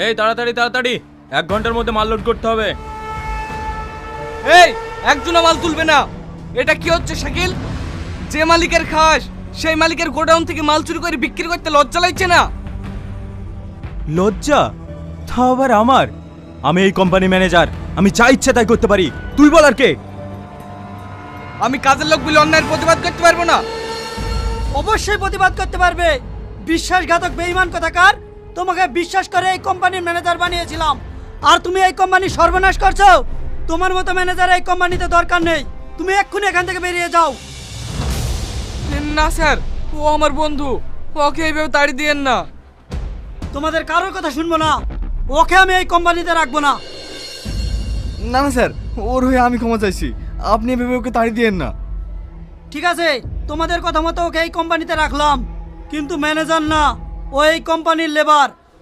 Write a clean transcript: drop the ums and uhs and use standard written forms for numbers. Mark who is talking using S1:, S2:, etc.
S1: এই তাড়াতাড়ি তাড়াতাড়ি, 1 ঘন্টার মধ্যে মাল লোড করতে হবে।
S2: এই একজনও মাল তুলবে না। এটা কি হচ্ছে শাকিল? যে মালিকের খাস সেই মালিকের গোডাউন থেকে মাল চুরি করে বিক্রি করতে লজ্জা লাগছে না?
S1: লজ্জা? তা আবার আমার? আমি এই কোম্পানি ম্যানেজার, আমি যা ইচ্ছে তাই করতে পারি। তুই বল আর কে?
S2: আমি কাজের লোক বলে অন্যায়ের প্রতিবাদ করতে পারবো না?
S3: অবশ্যই প্রতিবাদ করতে পারবে। বিশ্বাসঘাতক বেঈমান কোথাকার! তোমাকে বিশ্বাস করে এই কোম্পানির ম্যানেজার বানিয়েছিলাম, আর তুমি এই কোম্পানির সর্বনাশ করছো। তোমার মতো ম্যানেজার এই কোম্পানিতে দরকার নেই। তুমি এক্ষুনি এখান থেকে বেরিয়ে যাও।
S2: না স্যার, ও আমার বন্ধু, ওকে এইভাবে তাড়ি দিয়েন না।
S3: তোমাদের কারোর কথা শুনবো না। ওকে আমি এই কোম্পানিতে রাখবো না।
S4: না না স্যার, ওর হয়ে আমি ক্ষমা চাইছি, আপনি এভাবে ওকে তাড়ি দিয়েন না।
S3: ঠিক আছে, তোমাদের কথা মতো ওকে এই কোম্পানিতে রাখলাম, কিন্তু ম্যানেজার না, ও এই কোম্পানির লেবার।